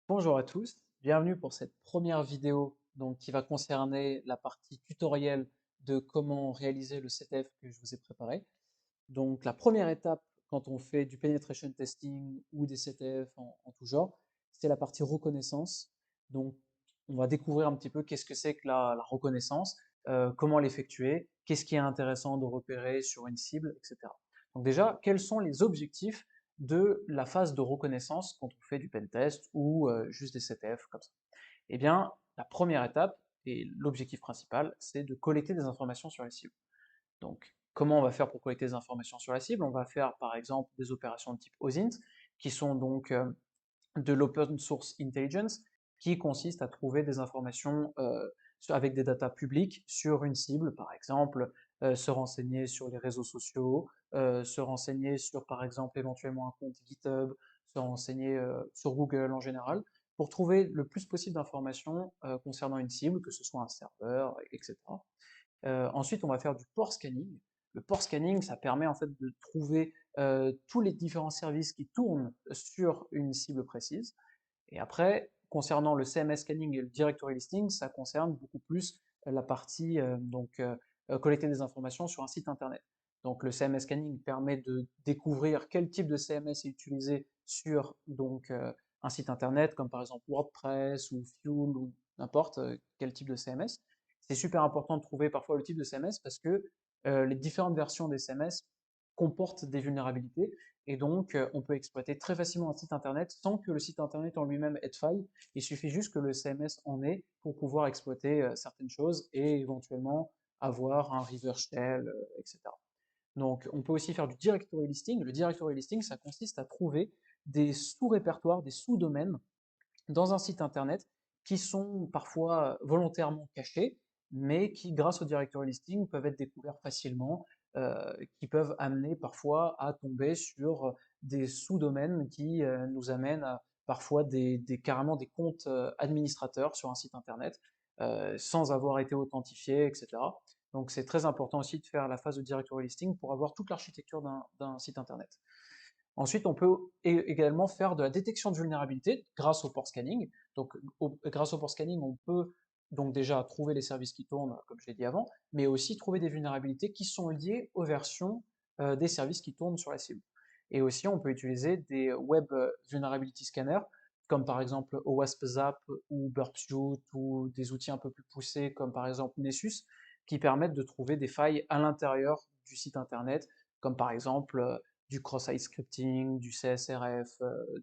Bonjour à tous, bienvenue pour cette première vidéo qui va concerner la partie tutoriel de comment réaliser le CTF que je vous ai préparé. Donc la première étape quand on fait du penetration testing ou des CTF en tout genre, c'est la partie reconnaissance. Donc on va découvrir un petit peu qu'est-ce que c'est que la reconnaissance, comment l'effectuer, qu'est-ce qui est intéressant de repérer sur une cible, etc. Donc déjà, quels sont les objectifs de la phase de reconnaissance quand on fait du pentest ou juste des CTF comme ça? Eh bien, la première étape et l'objectif principal, c'est de collecter des informations sur les cibles. Donc, comment on va faire pour collecter des informations sur la cible? On va faire par exemple des opérations de type OSINT, qui sont donc de l'open source intelligence, qui consiste à trouver des informations avec des datas publiques sur une cible, par exemple, se renseigner sur les réseaux sociaux, se renseigner sur par exemple éventuellement un compte GitHub, se renseigner sur Google en général, pour trouver le plus possible d'informations concernant une cible, que ce soit un serveur, etc. Ensuite, on va faire du port scanning. Le port scanning, ça permet en fait de trouver tous les différents services qui tournent sur une cible précise. Et après, concernant le CMS scanning et le directory listing, ça concerne beaucoup plus la partie collecter des informations sur un site internet. Donc le CMS scanning permet de découvrir quel type de CMS est utilisé sur un site internet, comme par exemple WordPress ou Fuel ou n'importe quel type de CMS. C'est super important de trouver parfois le type de CMS parce que les différentes versions des CMS comportent des vulnérabilités et donc on peut exploiter très facilement un site internet sans que le site internet en lui-même ait de faille. Il suffit juste que le CMS en ait pour pouvoir exploiter certaines choses et éventuellement avoir un reverse shell, etc. Donc on peut aussi faire du directory listing. Le directory listing, ça consiste à trouver des sous-répertoires, des sous-domaines dans un site internet qui sont parfois volontairement cachés, mais qui, grâce au directory listing, peuvent être découverts facilement, qui peuvent amener parfois à tomber sur des sous-domaines qui nous amènent à parfois carrément des comptes administrateurs sur un site internet sans avoir été authentifiés, etc. Donc c'est très important aussi de faire la phase de directory listing pour avoir toute l'architecture d'un site internet. Ensuite, on peut également faire de la détection de vulnérabilité grâce au port scanning. Donc, grâce au port scanning, on peut donc déjà trouver les services qui tournent, comme je l'ai dit avant, mais aussi trouver des vulnérabilités qui sont liées aux versions des services qui tournent sur la cible. Et aussi, on peut utiliser des Web Vulnerability Scanners, comme par exemple OWASP-Zap ou Burpsuite, ou des outils un peu plus poussés, comme par exemple Nessus, qui permettent de trouver des failles à l'intérieur du site internet, comme par exemple du cross-site scripting, du CSRF,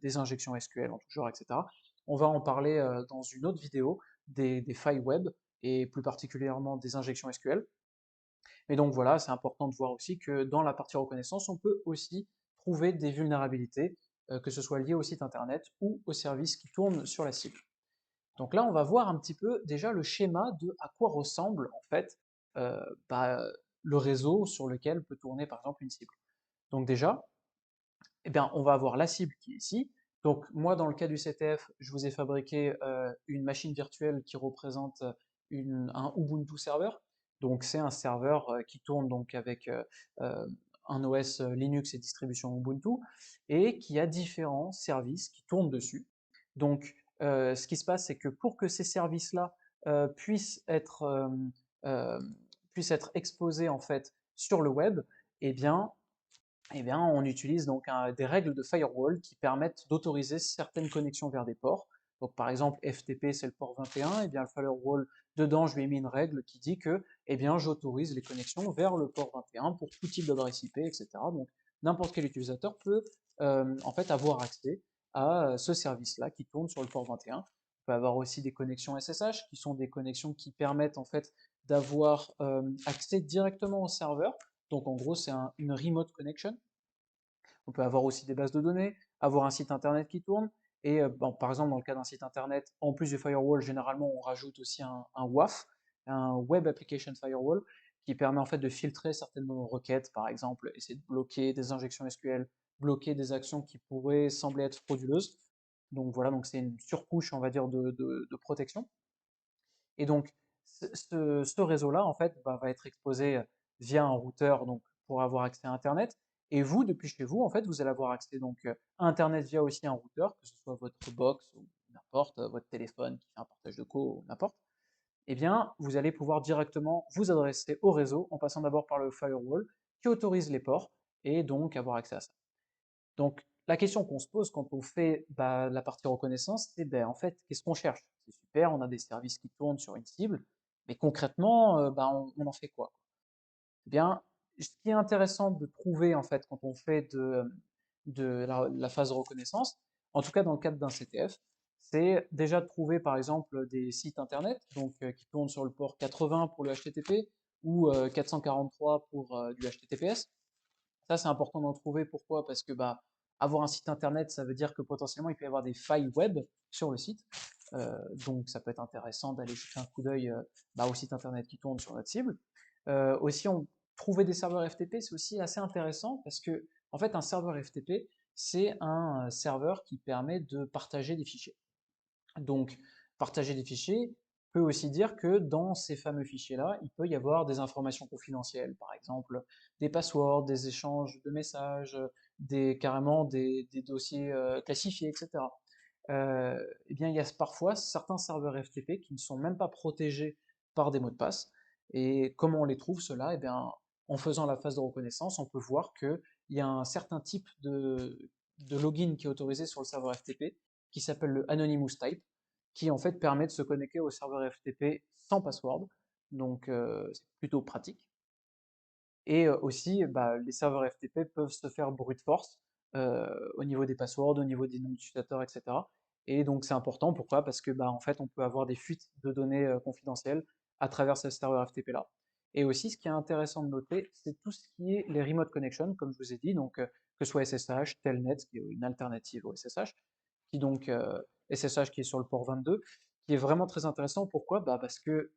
des injections SQL en tout genre, etc. On va en parler dans une autre vidéo des failles web et plus particulièrement des injections SQL. Mais donc voilà, c'est important de voir aussi que dans la partie reconnaissance, on peut aussi trouver des vulnérabilités, que ce soit liées au site internet ou aux services qui tournent sur la cible. Donc là, on va voir un petit peu déjà le schéma de à quoi ressemble en fait euh, bah, le réseau sur lequel peut tourner par exemple une cible. Donc déjà, eh bien, on va avoir la cible qui est ici. Donc moi, dans le cas du CTF, je vous ai fabriqué une machine virtuelle qui représente un Ubuntu serveur. Donc c'est un serveur qui tourne donc avec un OS Linux et distribution Ubuntu et qui a différents services qui tournent dessus. Donc ce qui se passe, c'est que pour que ces services-là euh, puissent être, euh, euh, puissent être exposés en fait sur le web, eh bien on utilise donc des règles de firewall qui permettent d'autoriser certaines connexions vers des ports. Donc par exemple FTP c'est le port 21, et bien le firewall dedans je lui ai mis une règle qui dit que j'autorise les connexions vers le port 21 pour tout type d'adresse IP, etc. Donc n'importe quel utilisateur peut en fait avoir accès à ce service-là qui tourne sur le port 21. On peut avoir aussi des connexions SSH qui sont des connexions qui permettent en fait d'avoir accès directement au serveur. Donc en gros, c'est une remote connection. On peut avoir aussi des bases de données, avoir un site internet qui tourne. Et bon, par exemple, dans le cas d'un site internet, en plus du firewall, généralement, on rajoute aussi un WAF, un Web Application Firewall, qui permet en fait de filtrer certaines requêtes, par exemple, essayer de bloquer des injections SQL, bloquer des actions qui pourraient sembler être frauduleuses. Donc voilà, donc c'est une surcouche, on va dire, de protection. Et donc, ce réseau-là, en fait, va être exposé via un routeur donc, pour avoir accès à Internet. Et vous, depuis chez vous, en fait, vous allez avoir accès donc, à Internet via aussi un routeur, que ce soit votre box ou n'importe, votre téléphone qui fait un partage de co, n'importe, eh bien, vous allez pouvoir directement vous adresser au réseau en passant d'abord par le firewall qui autorise les ports et donc avoir accès à ça. Donc, la question qu'on se pose quand on fait la partie reconnaissance, c'est en fait, qu'est-ce qu'on cherche? C'est super, on a des services qui tournent sur une cible, mais concrètement, on en fait quoi? Eh bien, ce qui est intéressant de trouver en fait quand on fait de la phase de reconnaissance, en tout cas dans le cadre d'un CTF, c'est déjà de trouver par exemple des sites internet donc, qui tournent sur le port 80 pour le HTTP ou 443 pour du HTTPS. Ça, c'est important d'en trouver. Pourquoi? Parce que avoir un site internet, ça veut dire que potentiellement il peut y avoir des failles web sur le site. Donc ça peut être intéressant d'aller jeter un coup d'œil au site internet qui tourne sur notre cible. Aussi, trouver des serveurs FTP, c'est aussi assez intéressant parce que en fait, un serveur FTP, c'est un serveur qui permet de partager des fichiers. Donc, partager des fichiers peut aussi dire que dans ces fameux fichiers-là, il peut y avoir des informations confidentielles, par exemple des passwords, des échanges de messages, carrément des dossiers classifiés, etc. Eh bien, il y a parfois certains serveurs FTP qui ne sont même pas protégés par des mots de passe. Et comment on les trouve, ceux-là? Eh bien, en faisant la phase de reconnaissance, on peut voir qu'il y a un certain type de login qui est autorisé sur le serveur FTP, qui s'appelle le Anonymous Type, qui en fait permet de se connecter au serveur FTP sans password. Donc, c'est plutôt pratique. Et aussi, les serveurs FTP peuvent se faire brute force au niveau des passwords, au niveau des noms d'utilisateurs, etc. Et donc c'est important, pourquoi? Parce que en fait, on peut avoir des fuites de données confidentielles à travers ce serveur FTP là. Et aussi, ce qui est intéressant de noter, c'est tout ce qui est les remote connections, comme je vous ai dit, donc que ce soit SSH, Telnet, qui est une alternative au SSH, qui donc SSH qui est sur le port 22, qui est vraiment très intéressant. Pourquoi? Parce que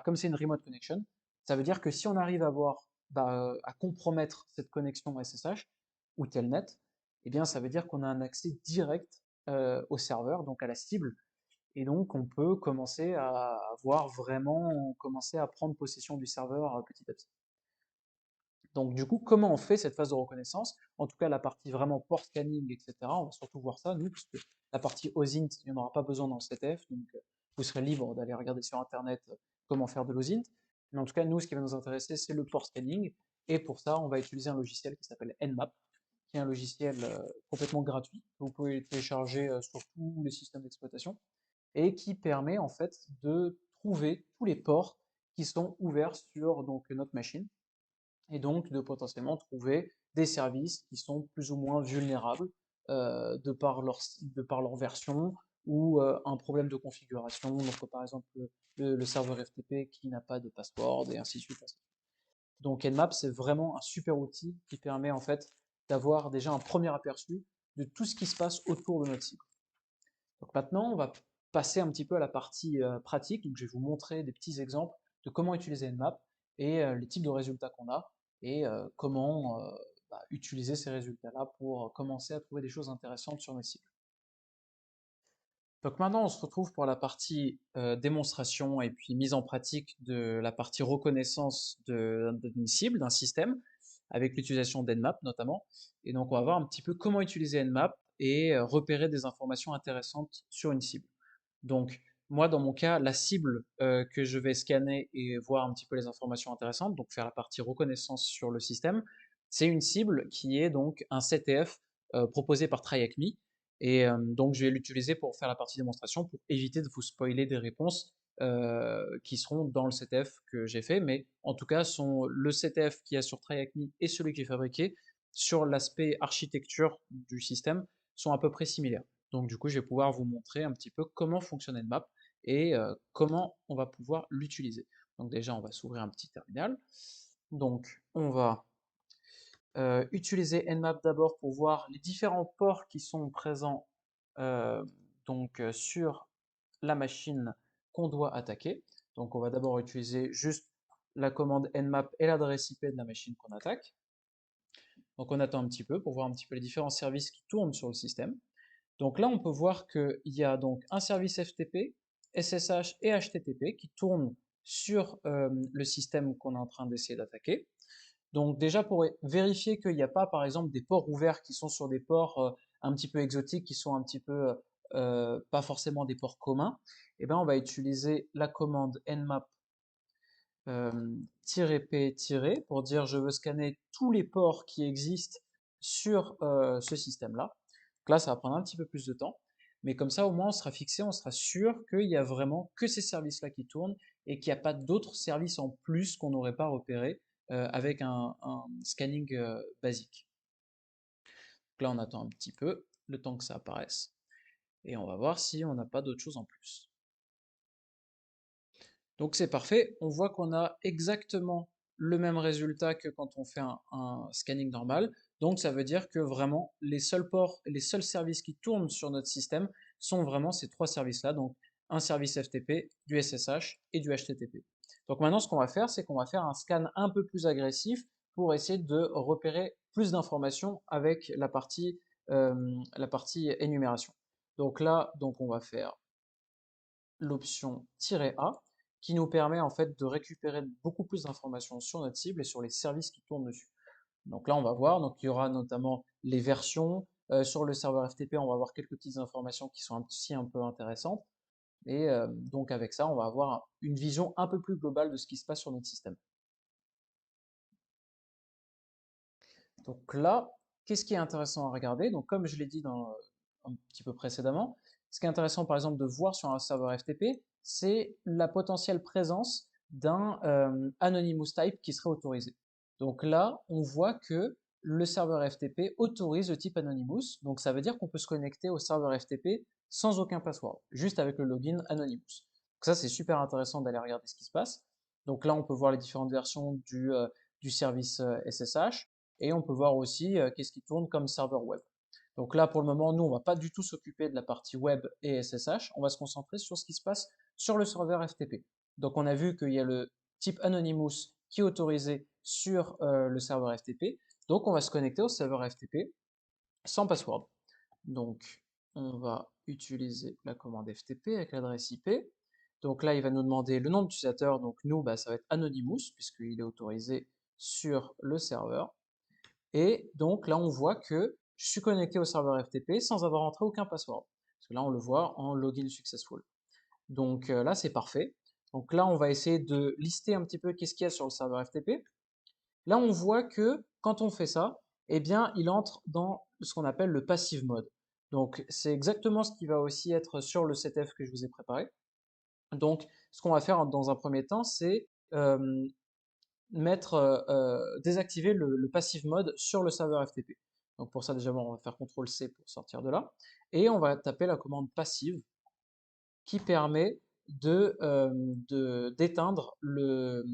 comme c'est une remote connection, ça veut dire que si on arrive à compromettre cette connexion SSH ou Telnet, eh bien ça veut dire qu'on a un accès direct au serveur, donc à la cible, et donc on peut commencer à avoir vraiment commencer à prendre possession du serveur petit à petit. Donc du coup, comment on fait cette phase de reconnaissance? En tout cas, la partie vraiment port scanning, etc. On va surtout voir ça, nous, puisque la partie OSINT, il n'y en aura pas besoin dans le CTF, donc vous serez libre d'aller regarder sur Internet comment faire de l'OSINT. Mais en tout cas, nous, ce qui va nous intéresser, c'est le port scanning. Et pour ça, on va utiliser un logiciel qui s'appelle Nmap, qui est un logiciel complètement gratuit, que vous pouvez télécharger sur tous les systèmes d'exploitation, et qui permet en fait de trouver tous les ports qui sont ouverts sur donc, notre machine et donc de potentiellement trouver des services qui sont plus ou moins vulnérables de par leur version ou un problème de configuration, donc par exemple le serveur FTP qui n'a pas de password et ainsi de suite. Donc Nmap, c'est vraiment un super outil qui permet en fait d'avoir déjà un premier aperçu de tout ce qui se passe autour de notre site. Donc maintenant, on va passer un petit peu à la partie pratique. Donc je vais vous montrer des petits exemples de comment utiliser Nmap et les types de résultats qu'on a et comment utiliser ces résultats-là pour commencer à trouver des choses intéressantes sur nos sites. Donc maintenant, on se retrouve pour la partie démonstration et puis mise en pratique de la partie reconnaissance d'une cible, d'un système, avec l'utilisation d'Nmap notamment. Et donc, on va voir un petit peu comment utiliser Nmap et repérer des informations intéressantes sur une cible. Donc, moi, dans mon cas, la cible que je vais scanner et voir un petit peu les informations intéressantes, donc faire la partie reconnaissance sur le système, c'est une cible qui est donc un CTF proposé par TryHackMe. Et donc, je vais l'utiliser pour faire la partie démonstration pour éviter de vous spoiler des réponses qui seront dans le CTF que j'ai fait. Mais en tout cas, le CTF qui y a sur TryHackMe et celui que j'ai fabriqué, sur l'aspect architecture du système, sont à peu près similaires. Donc du coup, je vais pouvoir vous montrer un petit peu comment fonctionne Nmap et comment on va pouvoir l'utiliser. Donc déjà, on va s'ouvrir un petit terminal. Donc on va utiliser Nmap d'abord pour voir les différents ports qui sont présents sur la machine qu'on doit attaquer. Donc on va d'abord utiliser juste la commande Nmap et l'adresse IP de la machine qu'on attaque. Donc on attend un petit peu pour voir un petit peu les différents services qui tournent sur le système. Donc là, on peut voir qu'il y a donc un service FTP, SSH et HTTP qui tournent sur le système qu'on est en train d'essayer d'attaquer. Donc déjà pour vérifier qu'il n'y a pas par exemple des ports ouverts qui sont sur des ports un petit peu exotiques, qui sont un petit peu pas forcément des ports communs, et ben on va utiliser la commande nmap -p- pour dire je veux scanner tous les ports qui existent sur ce système-là. Donc là, ça va prendre un petit peu plus de temps, mais comme ça, au moins, on sera fixé, on sera sûr qu'il y a vraiment que ces services-là qui tournent et qu'il n'y a pas d'autres services en plus qu'on n'aurait pas repérés avec un scanning basique. Donc là, on attend un petit peu, le temps que ça apparaisse, et on va voir si on n'a pas d'autres choses en plus. Donc c'est parfait, on voit qu'on a exactement le même résultat que quand on fait un scanning normal. Donc ça veut dire que vraiment les seuls ports, les seuls services qui tournent sur notre système sont vraiment ces trois services-là, donc un service FTP, du SSH et du HTTP. Donc maintenant ce qu'on va faire, c'est qu'on va faire un scan un peu plus agressif pour essayer de repérer plus d'informations avec la partie énumération. Donc là, on va faire l'option "-a", qui nous permet en fait de récupérer beaucoup plus d'informations sur notre cible et sur les services qui tournent dessus. Donc là, on va voir, donc il y aura notamment les versions. Sur le serveur FTP, on va avoir quelques petites informations qui sont aussi un peu intéressantes. Et donc avec ça, on va avoir une vision un peu plus globale de ce qui se passe sur notre système. Donc là, qu'est-ce qui est intéressant à regarder? Donc comme je l'ai dit un petit peu précédemment, ce qui est intéressant par exemple de voir sur un serveur FTP, c'est la potentielle présence d'un Anonymous type qui serait autorisé. Donc là, on voit que le serveur FTP autorise le type Anonymous, donc ça veut dire qu'on peut se connecter au serveur FTP sans aucun password, juste avec le login Anonymous. Donc ça, c'est super intéressant d'aller regarder ce qui se passe. Donc là, on peut voir les différentes versions du service SSH, et on peut voir aussi qu'est-ce qui tourne comme serveur web. Donc là, pour le moment, nous, on ne va pas du tout s'occuper de la partie web et SSH, on va se concentrer sur ce qui se passe sur le serveur FTP. Donc on a vu qu'il y a le type Anonymous qui est autorisé sur le serveur FTP, donc on va se connecter au serveur FTP sans password. Donc on va utiliser la commande FTP avec l'adresse IP. Donc là, il va nous demander le nom d'utilisateur, donc nous, ça va être Anonymous, puisqu'il est autorisé sur le serveur. Et donc là, on voit que je suis connecté au serveur FTP sans avoir entré aucun password. Parce que là, on le voit en login successful. Donc là, c'est parfait. Donc là, on va essayer de lister un petit peu qu'est-ce qu'il y a sur le serveur FTP. Là, on voit que quand on fait ça, eh bien, il entre dans ce qu'on appelle le passive mode. Donc, c'est exactement ce qui va aussi être sur le setf que je vous ai préparé. Donc, ce qu'on va faire dans un premier temps, c'est désactiver le passive mode sur le serveur FTP. Donc pour ça, déjà, on va faire CTRL-C pour sortir de là. Et on va taper la commande passive qui permet d'éteindre le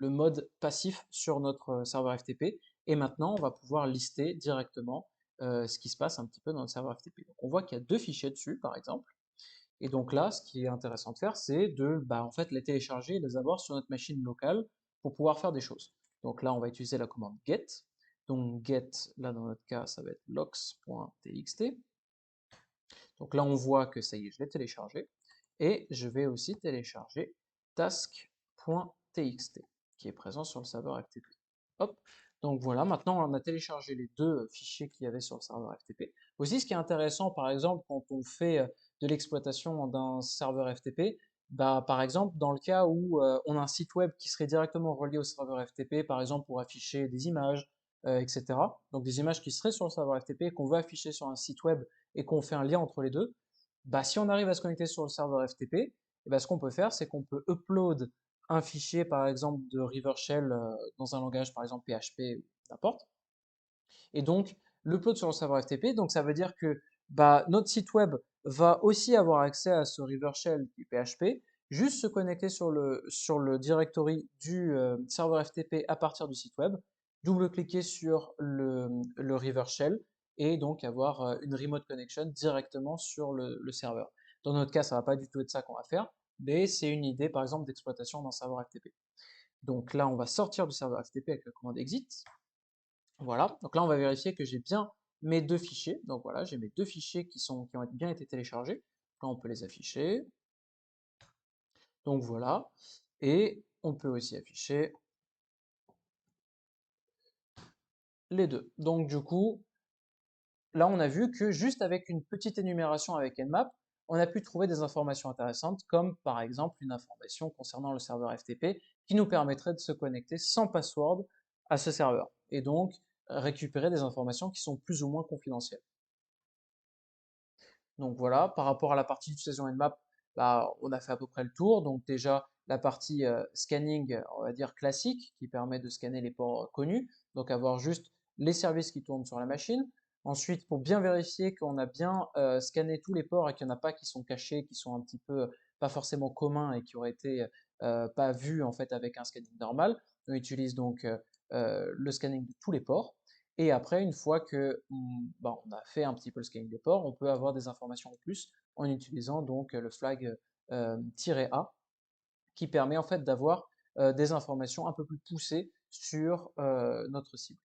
mode passif sur notre serveur FTP. Et maintenant, on va pouvoir lister directement ce qui se passe un petit peu dans le serveur FTP. Donc on voit qu'il y a deux fichiers dessus, par exemple. Et donc là, ce qui est intéressant de faire, c'est de en fait, les télécharger et les avoir sur notre machine locale pour pouvoir faire des choses. Donc là, on va utiliser la commande get. Donc get, là dans notre cas, ça va être lox.txt. Donc là, on voit que ça y est, je l'ai téléchargé. Et je vais aussi télécharger task.txt, qui est présent sur le serveur FTP. Hop. Donc voilà, maintenant on a téléchargé les deux fichiers qu'il y avait sur le serveur FTP. Aussi, ce qui est intéressant, par exemple, quand on fait de l'exploitation d'un serveur FTP, par exemple, dans le cas où on a un site web qui serait directement relié au serveur FTP, par exemple pour afficher des images, etc. Donc des images qui seraient sur le serveur FTP et qu'on veut afficher sur un site web et qu'on fait un lien entre les deux, si on arrive à se connecter sur le serveur FTP, ce qu'on peut faire, c'est qu'on peut upload un fichier, par exemple, de Rivershell dans un langage, par exemple PHP ou n'importe. Et donc, l'upload sur le serveur FTP, donc ça veut dire que notre site web va aussi avoir accès à ce Rivershell qui est PHP, juste se connecter sur le directory du serveur FTP à partir du site web, double-cliquer sur le Rivershell et donc avoir une remote connection directement sur le serveur. Dans notre cas, ça va pas du tout être ça qu'on va faire, mais c'est une idée par exemple d'exploitation d'un serveur FTP. Donc là, on va sortir du serveur FTP avec la commande exit. Voilà, donc là on va vérifier que j'ai bien mes deux fichiers. Donc voilà, j'ai mes deux fichiers qui ont bien été téléchargés. Là on peut les afficher. Donc voilà, et on peut aussi afficher les deux. Donc du coup, là, on a vu que juste avec une petite énumération avec Nmap, on a pu trouver des informations intéressantes, comme par exemple une information concernant le serveur FTP qui nous permettrait de se connecter sans password à ce serveur, et donc récupérer des informations qui sont plus ou moins confidentielles. Donc voilà, par rapport à la partie d'utilisation Nmap, bah, on a fait à peu près le tour. Donc déjà, la partie scanning, on va dire classique, qui permet de scanner les ports connus, donc avoir juste les services qui tournent sur la machine. Ensuite, pour bien vérifier qu'on a bien scanné tous les ports et qu'il n'y en a pas qui sont cachés, qui sont un petit peu pas forcément communs et qui auraient été pas vus en fait avec un scanning normal, on utilise donc le scanning de tous les ports. Et après, une fois que bah, on a fait un petit peu le scanning des ports, on peut avoir des informations en plus en utilisant donc le flag -a qui permet en fait d'avoir des informations un peu plus poussées sur notre cible.